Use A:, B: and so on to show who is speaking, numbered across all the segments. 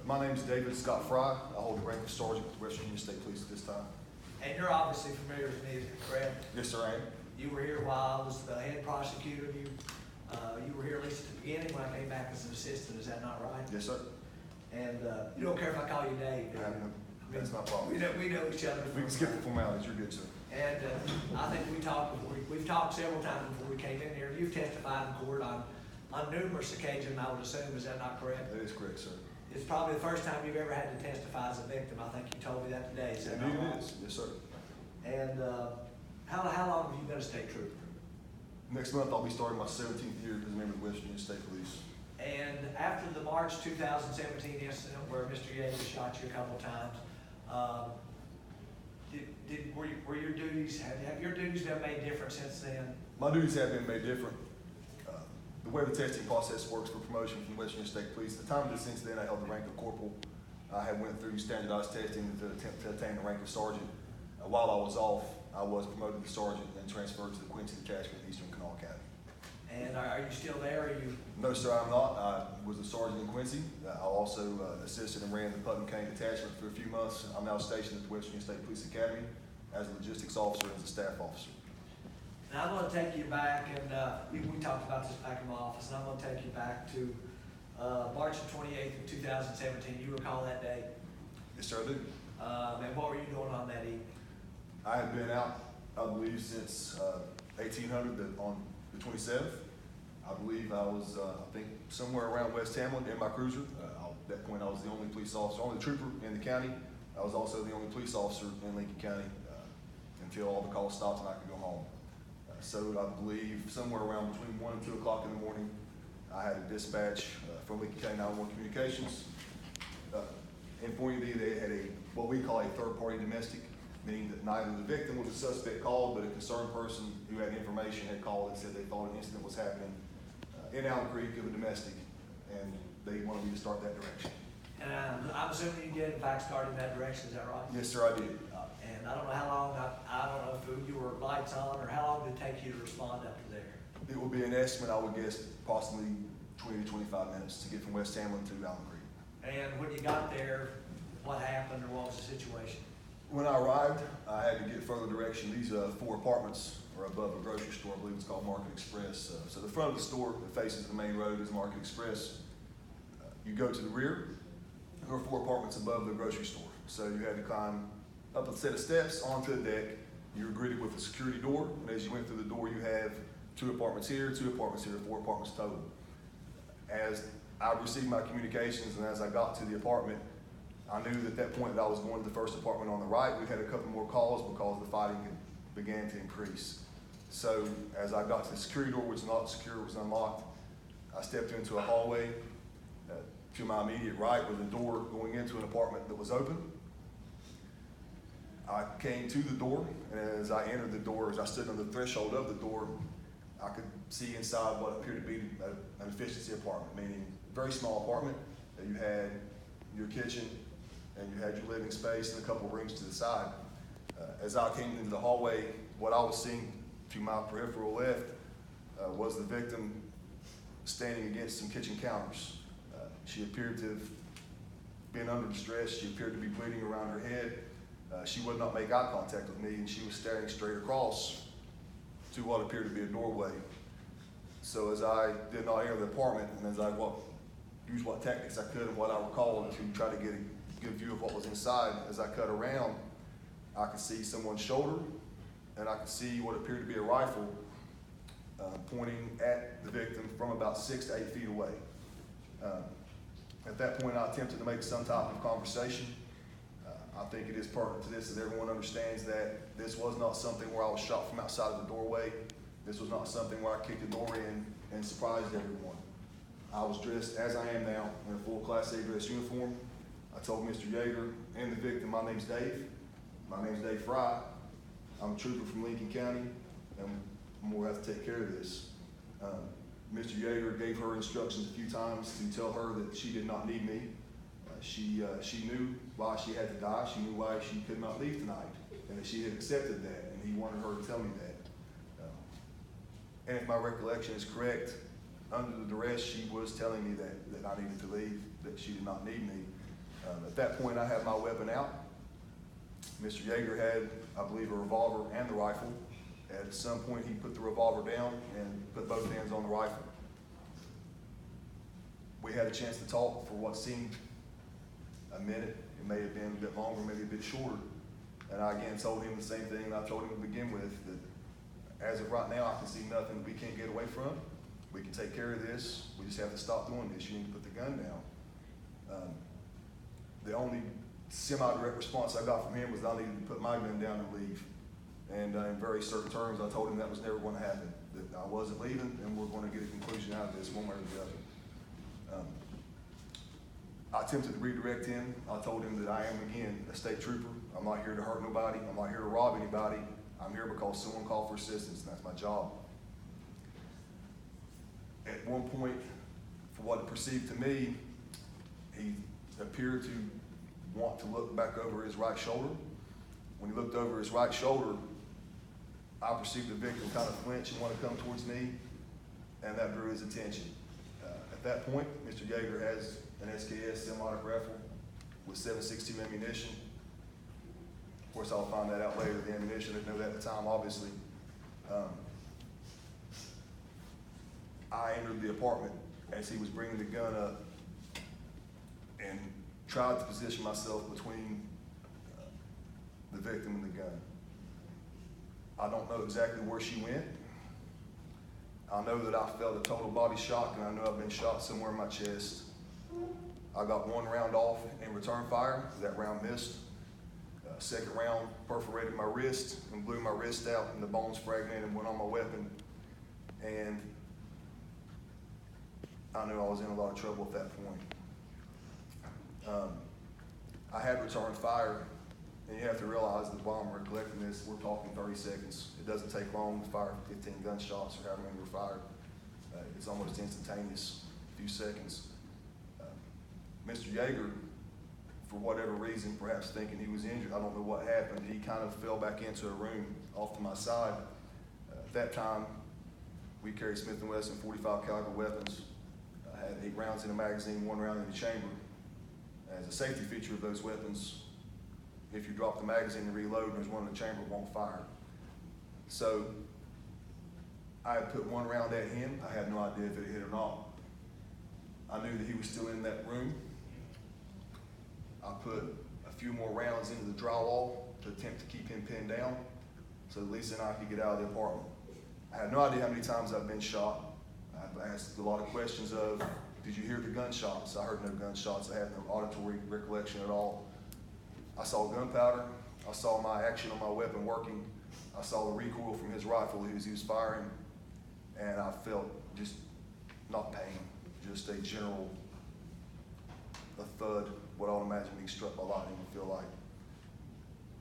A: My name is David Scott Fry. I hold the rank of Sergeant with West Virginia State Police at this time.
B: And you're obviously familiar with me, correct?
A: Yes, sir, I am.
B: You were here while I was the head prosecutor. You were here at least at the beginning when I came back as an assistant. Is that not right?
A: Yes, sir.
B: And you don't care if I call you Dave, do you?
A: That's my problem.
B: We know each other.
A: We can skip the formalities. You're good, sir.
B: And I think we've talked several times before we came in here. You've testified in court on numerous occasions, I would assume. Is that not correct?
A: That is correct, sir.
B: It's probably the first time you've ever had to testify as a victim. I think you told me that today. Is that
A: Indeed
B: not right?
A: it is. Yes, sir.
B: And how long have you been a state trooper?
A: Next month, I'll be starting my 17th year as a member of the West Virginia State Police.
B: And after the March 2017 incident where Mr. Yeager shot you a couple of times, were your duties, have your duties been made different since then?
A: My duties have been made different. The way the testing process works for promotion from West Virginia State Police, at the time of this incident, I held the rank of corporal. I had went through standardized testing to attempt to attain the rank of sergeant. While I was off, I was promoted to sergeant and transferred to the Quincy Detachment in Eastern Kanawha County.
B: And are you still there?
A: No, sir, I'm not. I was a sergeant in Quincy. I also assisted and ran the Putnam County Detachment for a few months. I'm now stationed at the West Virginia State Police Academy as a logistics officer and as a staff officer.
B: Now I'm going to take you back, and we talked about this back in my office, and I'm going to take you back to March 28th of 2017. You recall that day?
A: Yes, sir, I do.
B: And what were you doing on that evening?
A: I had been out, I believe, since 1800 on the 27th. I believe I was, I think, somewhere around West Hamlin in my cruiser. At that point, I was the only police officer, only trooper in the county. I was also the only police officer in Lincoln County until all the calls stopped and I could go home. So I believe somewhere around between 1 and 2 o'clock in the morning, I had a dispatch from Lincoln County 911 Communications informing me they had what we call a third-party domestic, meaning that neither the victim or the suspect called, but a concerned person who had information had called and said they thought an incident was happening in Allen Creek of a domestic, and they wanted me to start that direction.
B: And I'm assuming you did, in fact, start in that direction. Is that right?
A: Yes, sir, I did.
B: And I don't know how long, I don't know if you were lights on, or how long did it take you to respond up to there?
A: It would be an estimate, I would guess, possibly 20 to 25 minutes to get from West Hamlin to Allen Creek.
B: And when you got there, what happened, or what was the situation?
A: When I arrived, I had to get further direction. These 4 apartments are above a grocery store. I believe it's called Market Express. So the front of the store that faces the main road is Market Express. You go to the rear, there are 4 apartments above the grocery store. So you had to climb up a set of steps onto the deck. You were greeted with a security door, and as you went through the door, you have 2 apartments here, 2 apartments here, 4 apartments total. As I received my communications and as I got to the apartment, I knew at that point that I was going to the first apartment on the right. We had a couple more calls because the fighting began to increase. So as I got to the security door, which was not secure, was unlocked, I stepped into a hallway. To my immediate right was a door going into an apartment that was open. I came to the door, and as I entered the door, as I stood on the threshold of the door, I could see inside what appeared to be an efficiency apartment, meaning a very small apartment. You had your kitchen, and you had your living space and a couple of rooms to the side. As I came into the hallway, what I was seeing to my peripheral left was the victim standing against some kitchen counters. She appeared to have been under distress. She appeared to be bleeding around her head. She would not make eye contact with me, and she was staring straight across to what appeared to be a doorway. So as I did not enter the apartment, and as I used what tactics I could and what I recalled to try to get a good view of what was inside, as I cut around, I could see someone's shoulder, and I could see what appeared to be a rifle pointing at the victim from about 6 to 8 feet away. At that point, I attempted to make some type of conversation. I think it is pertinent to this that everyone understands that this was not something where I was shot from outside of the doorway. This was not something where I kicked the door in and surprised everyone. I was dressed as I am now in a full Class A dress uniform. I told Mr. Yeager and the victim, my name's Dave. My name's Dave Fry. I'm a trooper from Lincoln County, and I'm going to have to take care of this. Mr. Yeager gave her instructions a few times to tell her that she did not need me. She knew why she had to die. She knew why she could not leave tonight, and that she had accepted that, and he wanted her to tell me that. And if my recollection is correct, under the duress, she was telling me that I needed to leave, that she did not need me. At that point, I had my weapon out. Mr. Yeager had, I believe, a revolver and the rifle. At some point, he put the revolver down and put both hands on the rifle. We had a chance to talk for what seemed a minute. It may have been a bit longer, maybe a bit shorter. And I again told him the same thing I told him to begin with, that as of right now, I can see nothing we can't get away from. We can take care of this. We just have to stop doing this. You need to put the gun down. The only semi-direct response I got from him was that I needed to put my gun down and leave. And in very certain terms, I told him that was never going to happen, that I wasn't leaving, and we're going to get a conclusion out of this one way or the other. I attempted to redirect him. I told him that I am, again, a state trooper. I'm not here to hurt nobody. I'm not here to rob anybody. I'm here because someone called for assistance, and that's my job. At one point, for what it perceived to me, he appeared to want to look back over his right shoulder. When he looked over his right shoulder, I perceived the victim kind of flinch and want to come towards me, and that drew his attention. At that point, Mr. Yeager has an SKS semi-automatic rifle with 7.62 ammunition. Of course, I'll find that out later, the ammunition. I didn't know that at the time, obviously. I entered the apartment as he was bringing the gun up and tried to position myself between the victim and the gun. I don't know exactly where she went. I know that I felt a total body shock, and I know I've been shot somewhere in my chest. I got one round off in return fire. That round missed. Second round perforated my wrist and blew my wrist out, and the bones fragmented and went on my weapon. And I knew I was in a lot of trouble at that point. I had returned fire, and you have to realize that while I'm recollecting this, we're talking 30 seconds. It doesn't take long to fire 15 gunshots or however many were fired. It's almost instantaneous, a few seconds. Mr. Yeager, for whatever reason, perhaps thinking he was injured, I don't know what happened, he kind of fell back into a room off to my side. At that time, we carried Smith & Wesson 45 caliber weapons. I had 8 rounds in a magazine, 1 round in the chamber. As a safety feature of those weapons, if you drop the magazine and reload and there's one in the chamber, it won't fire. So I had put 1 round at him. I had no idea if it hit or not. I knew that he was still in that room. I put a few more rounds into the drywall to attempt to keep him pinned down so that Lisa and I could get out of the apartment. I had no idea how many times I've been shot. I've asked a lot of questions of, did you hear the gunshots? I heard no gunshots. I had no auditory recollection at all. I saw gunpowder. I saw my action on my weapon working. I saw the recoil from his rifle as he was firing, and I felt just not pain, just a general thud, what I would imagine being struck by lightning would feel like.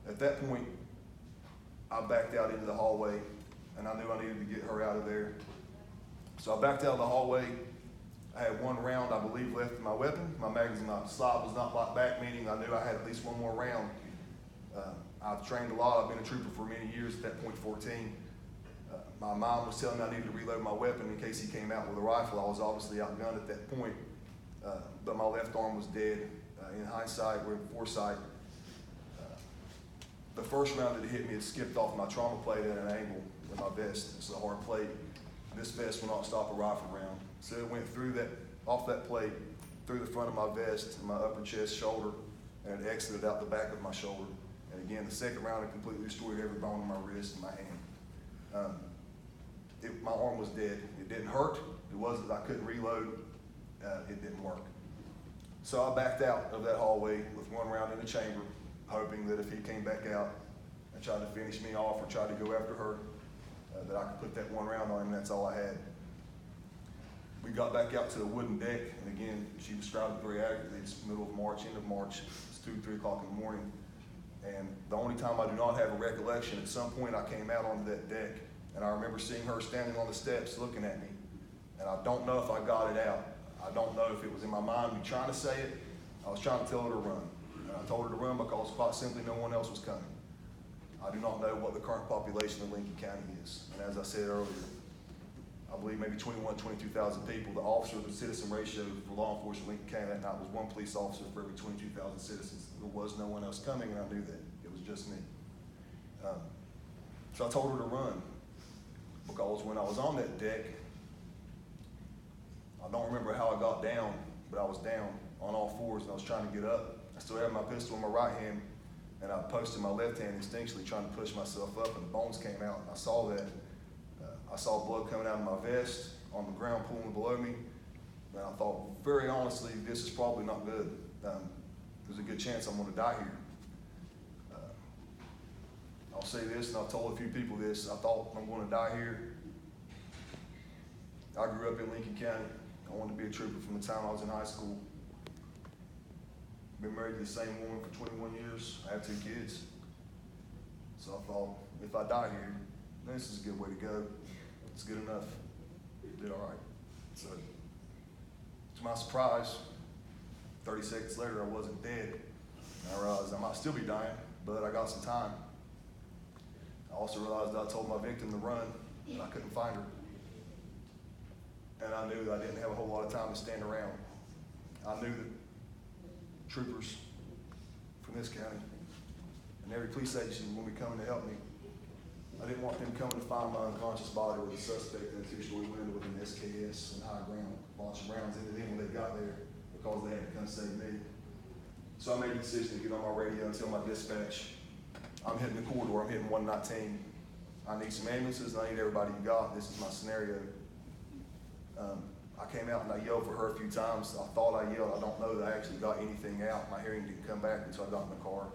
A: At that point, I backed out into the hallway, and I knew I needed to get her out of there. So I backed out of the hallway. I had 1 round, I believe, left in my weapon. My magazine, my slide was not locked back, meaning I knew I had at least 1 more round. I've trained a lot. I've been a trooper for many years, at that point 14. My mom was telling me I needed to reload my weapon in case he came out with a rifle. I was obviously outgunned at that point, but my left arm was dead. In hindsight, or in foresight, the first round that hit me, it skipped off my trauma plate at an angle in my vest. It's a hard plate. This vest will not stop a rifle round. So it went through that, off that plate, through the front of my vest, and my upper chest, shoulder, and it exited out the back of my shoulder. And again, the second round, it completely destroyed every bone in my wrist and my hand. My arm was dead. It didn't hurt. It wasn't that I couldn't reload. It didn't work. So I backed out of that hallway with 1 round in the chamber, hoping that if he came back out and tried to finish me off or tried to go after her, that I could put that 1 round on him, and that's all I had. We got back out to the wooden deck, and again, she described it very accurately. It's middle of March, end of March. It's 2, 3 o'clock in the morning. And the only time I do not have a recollection, at some point I came out onto that deck, and I remember seeing her standing on the steps looking at me. And I don't know if I got it out. I don't know if it was in my mind me trying to say it. I was trying to tell her to run. And I told her to run because quite simply no one else was coming. I do not know what the current population of Lincoln County is. And as I said earlier, I believe maybe 22,000 people. The officer to citizen ratio for law enforcement in Lincoln County that night was 1 police officer for every 22,000 citizens. There was no one else coming, and I knew that. It was just me. So I told her to run, because when I was on that deck, I don't remember how I got down, but I was down on all fours and I was trying to get up. I still had my pistol in my right hand, and I posted my left hand instinctually trying to push myself up, and the bones came out. And I saw that. I saw blood coming out of my vest on the ground pooling below me, and I thought, very honestly, this is probably not good. There's a good chance I'm gonna die here. I'll say this, and I've told a few people this, I thought I'm gonna die here. I grew up in Lincoln County. I wanted to be a trooper from the time I was in high school. Been married to the same woman for 21 years. I have 2 kids. So I thought, if I die here, this is a good way to go. It's good enough. Did all right. So, to my surprise, 30 seconds later, I wasn't dead. And I realized I might still be dying, but I got some time. I also realized that I told my victim to run, and I couldn't find her. And I knew that I didn't have a whole lot of time to stand around. I knew that troopers from this county and every police agency will be coming to help me. I didn't want them coming to find my unconscious body with a suspect in a 2-story window with an SKS and high ground, launching rounds into them when they got there, because they had to come save me. So I made the decision to get on my radio and tell my dispatch, I'm hitting the corridor, I'm hitting 119. I need some ambulances, and I need everybody you got. This is my scenario. I came out and I yelled for her a few times. I thought I yelled. I don't know that I actually got anything out. My hearing didn't come back until I got in the car.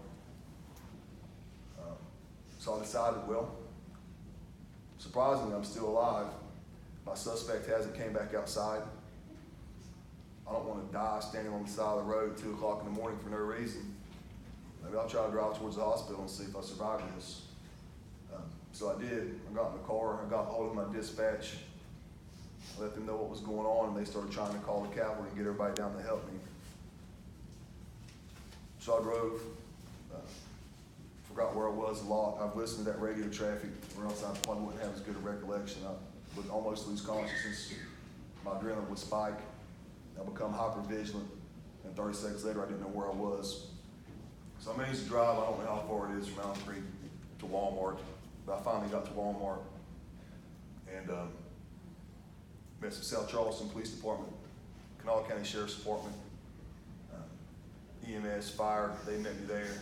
A: So I decided, well, surprisingly, I'm still alive. My suspect hasn't came back outside. I don't want to die standing on the side of the road at 2 o'clock in the morning for no reason. Maybe I'll try to drive towards the hospital and see if I survive this. So I did. I got in the car. I got hold of my dispatch. I let them know what was going on, and they started trying to call the cavalry and get everybody down to help me. So I drove. Forgot where I was a lot. I've listened to that radio traffic, or else I probably wouldn't have as good a recollection. I would almost lose consciousness. My adrenaline would spike. I become hyper vigilant, and 30 seconds later, I didn't know where I was. So I managed to drive. I don't know how far it is from Allen Creek to Walmart, but I finally got to Walmart, and met some South Charleston Police Department, Kanawha County Sheriff's Department, EMS, fire. They met me there.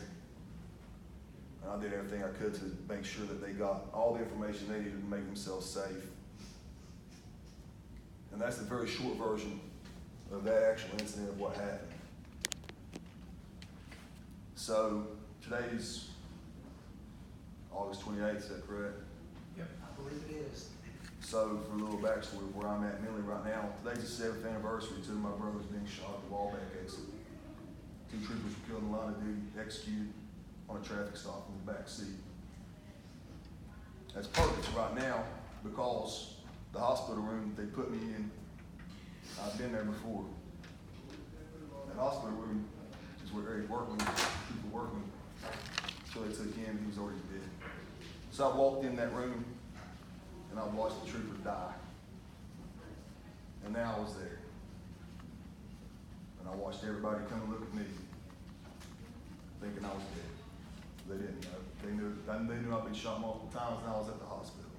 A: And I did everything I could to make sure that they got all the information they needed to make themselves safe. And that's the very short version of that actual incident of what happened. So today's August 28th, is that correct?
B: Yep, I believe it is.
A: So for a little backstory of where I'm at mentally right now, today's the 7th anniversary to my brothers being shot at the Wallback exit. 2 troopers were killed in the line of duty, executed on a traffic stop in the back seat. That's perfect right now because the hospital room they put me in, I've been there before. That hospital room is where Eric Workman, trooper Workman, until they took him, he was already dead. So I walked in that room and I watched the trooper die. And now I was there. And I watched everybody come and look at me, thinking I was dead. They didn't know. They knew I'd been shot multiple times and I was at the hospital.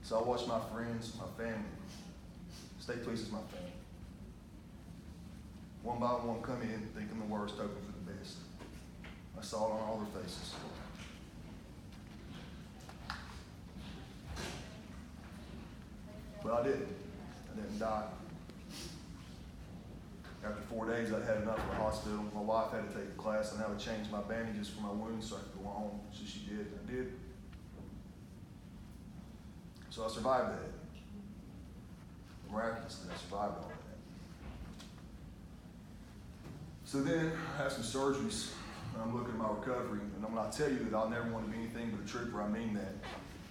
A: So I watched my friends, my family, state police is my family, one by one come in thinking the worst, hoping for the best. I saw it on all their faces. But I didn't die. After 4 days, I'd had enough of the hospital. My wife had to take a class on how to change my bandages for my wounds so I could go home. So she did, and I did. So I survived that. Miraculously, I survived all that. So then I had some surgeries, and I'm looking at my recovery, and when I tell you that I'll never want to be anything but a trooper, I mean that.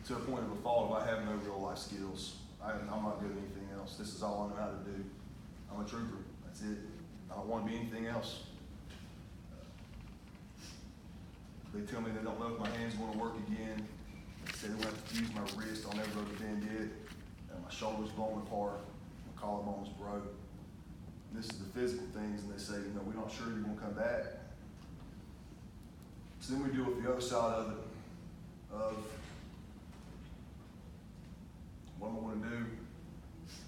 A: To a point of a fault if I have no real life skills. I'm not good at anything else. This is all I know how to do. I'm a trooper. That's it. I don't want to be anything else. They tell me they don't know if my hands want to work again. They say they want to use my wrist. I'll never go to bend it. my shoulder's blown apart, my collarbone's broke. This is the physical things, and they say, you know, we're not sure you're gonna come back. So then we deal with the other side of it, of what am I gonna do?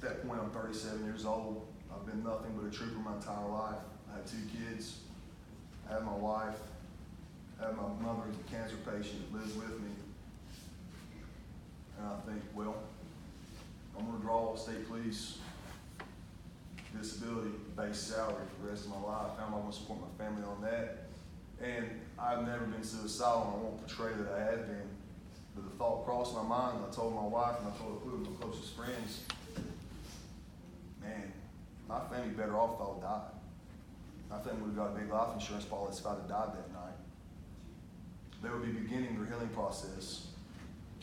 A: At that point, I'm 37 years old. I've been nothing but a trooper my entire life. I have 2 kids. I have my wife. I have my mother who's a cancer patient that lives with me. And I think, well, I'm gonna draw state police disability-based salary for the rest of my life. How am I gonna support my family on that? And I've never been suicidal, and I won't portray that I have been. But the thought crossed my mind, and I told my wife, and I told a few of my closest friends, man, my family better off if I would die. My family would have got a big life insurance policy if I'd have died that night. They would be beginning their healing process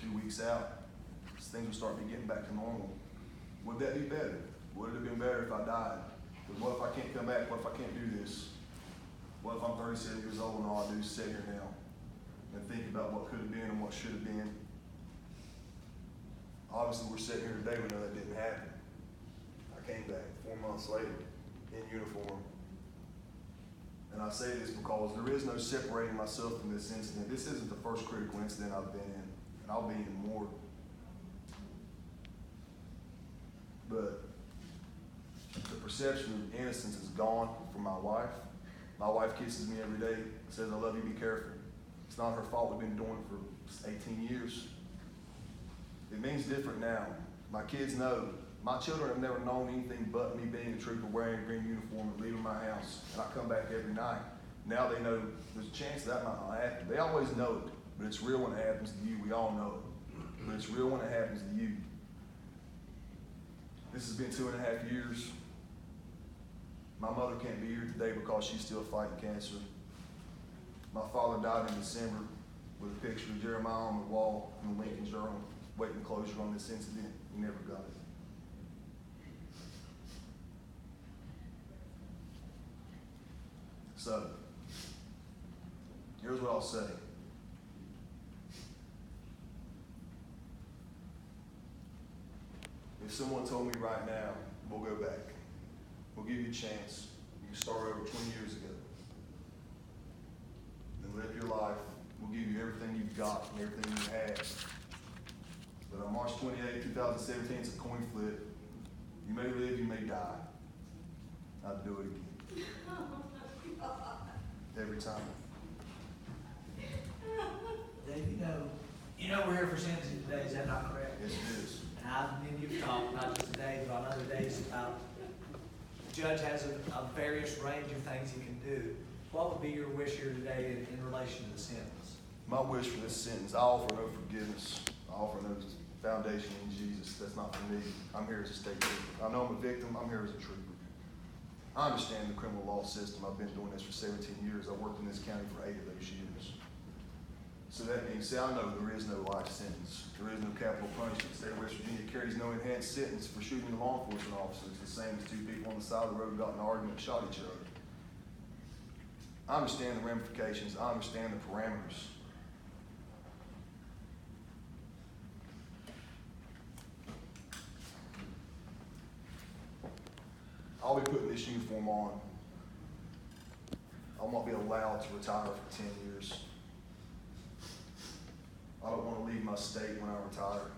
A: 2 weeks out. Things would start getting back to normal. Would that be better? Would it have been better if I died? But what if I can't come back? What if I can't do this? What if I'm 37 years old and all I do is sit here now and think about what could have been and what should have been? Obviously, we're sitting here today, we know that didn't happen. I came back 4 months later in uniform. And I say this because there is no separating myself from this incident. This isn't the first critical incident I've been in, and I'll be in more. But the perception of innocence is gone from my wife. My wife kisses me every day, says, I love you, be careful. It's not her fault, we've been doing it for 18 years. It means different now. My kids know. My children have never known anything but me being a trooper, wearing a green uniform and leaving my house. And I come back every night. Now they know there's a chance that might not happen. They always know it, but it's real when it happens to you. We all know it. But it's real when it happens to you. This has been 2.5 years. My mother can't be here today because she's still fighting cancer. My father died in December with a picture of Jeremiah on the wall in the Lincoln Journal, waiting closure on this incident. He never got it. So, here's what I'll say. If someone told me right now, we'll go back, we'll give you a chance, you can start over 20 years ago, and live your life, we'll give you everything you've got and everything you had. But on March 28, 2017, it's a coin flip. You may live, you may die. I'd do it again. Every time.
B: Dave, you know we're here for sentencing today, is that not correct?
A: Yes, it is.
B: And me and you've talked, not just today, but on other days, about the judge has a various range of things he can do. What would be your wish here today in relation to the sentence?
A: My wish for this sentence, I offer no forgiveness. I offer no foundation in Jesus. That's not for me. I'm here as a state trooper. I know I'm a victim. I'm here as a trooper. I understand the criminal law system. I've been doing this for 17 years. I worked in this county for 8 of those years. So that being said, I know there is no life sentence. There is no capital punishment. The state of West Virginia carries no enhanced sentence for shooting a law enforcement officer. It's the same as 2 people on the side of the road got in an argument and shot each other. I understand the ramifications. I understand the parameters. I'll be putting this uniform on. I won't be allowed to retire for 10 years. I don't want to leave my state when I retire.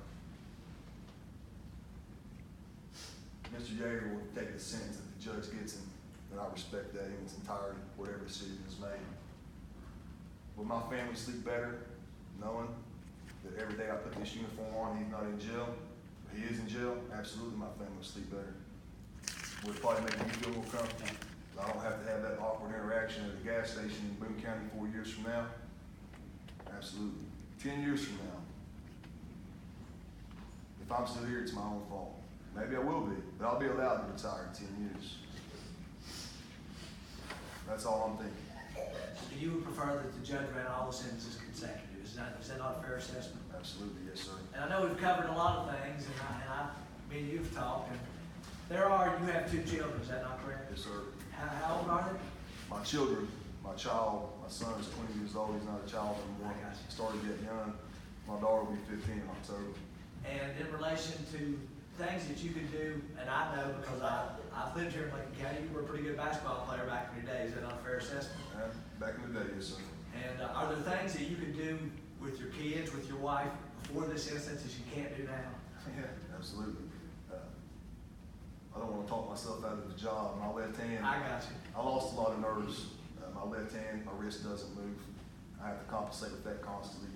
A: Mr. Yeager will take the sentence that the judge gets him, and I respect that in its entirety, whatever decision is made. Will my family sleep better knowing that every day I put this uniform on, he's not in jail? He is in jail? Absolutely, my family will sleep better. Would probably make me feel more comfortable. I don't have to have that awkward interaction at the gas station in Boone County 4 years from now. Absolutely. 10 years from now. If I'm still here, it's my own fault. Maybe I will be, but I'll be allowed to retire in 10 years. That's all I'm thinking.
B: Do you would prefer that the judge ran all the sentences consecutive? Is that not a fair assessment?
A: Absolutely, yes, sir.
B: And I know we've covered a lot of things, me and you've talked, and you have 2 children, is that not correct?
A: Yes, sir.
B: How old are they?
A: My children, my son is 20 years old. He's not a child anymore.
B: I got you.
A: Started getting young. My daughter will be 15 in October.
B: And in relation to things that you could do, and I know because I've lived here in Lincoln County, you were a pretty good basketball player back in your day, is that not a fair assessment?
A: Back in the day, yes, sir.
B: And are there things that you could do with your kids, with your wife, before this instance that you can't do now?
A: Yeah, absolutely. I don't want to talk myself out of the job. My left hand,
B: I got you.
A: I lost a lot of nerves. My left hand, my wrist doesn't move. I have to compensate with that constantly.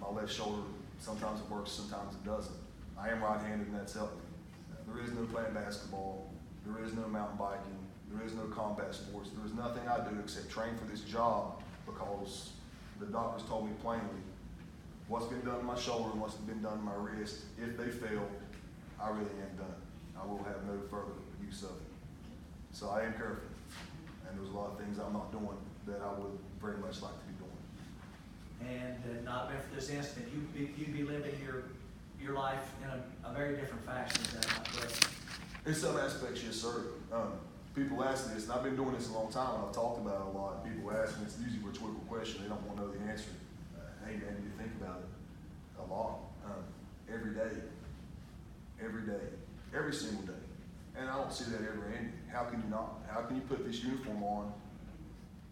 A: My left shoulder, sometimes it works, sometimes it doesn't. I am right-handed and that's helped me. There is no playing basketball. There is no mountain biking. There is no combat sports. There is nothing I do except train for this job because the doctors told me plainly what's been done to my shoulder and what's been done to my wrist. If they fail, I really am done. I will have no further use of it. So I am careful. And there's a lot of things I'm not doing that I would very much like to be doing.
B: And not been for this incident, you'd be living your life in a very different fashion. Is that not correct?
A: In some aspects, yes, sir. People ask me this, and I've been doing this a long time, and I've talked about it a lot. People ask me, it's usually a rhetorical question, they don't want to know the answer. Hey, man, you think about it a lot. Every day, every single day. And I don't see that ever ending. How can you not? How can you put this uniform on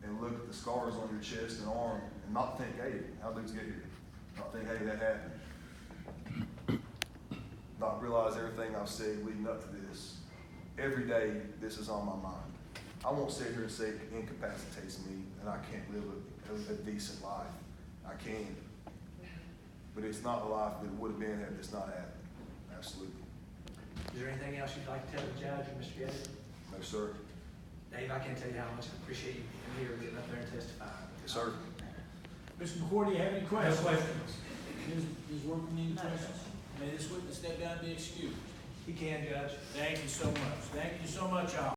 A: and look at the scars on your chest and arm and not think, hey, how did these get here? Not think, hey, that happened. Not realize everything I've said leading up to this. Every day, this is on my mind. I won't sit here and say it incapacitates me and I can't live a decent life. I can. But it's not the life that it would have been had this not happened. Absolutely.
B: Is there anything else you'd like to tell the judge or Mr. Getty?
A: No, sir.
B: Dave, I can't tell you how much I appreciate you being here, getting up there and testifying.
A: Yes, sir.
C: Mr. McCoy, do you have any questions?
D: No questions.
C: Ms. Workman, any questions? May this witness step down and be excused.
B: You can, Judge.
C: Thank you so much. Thank you so much, all.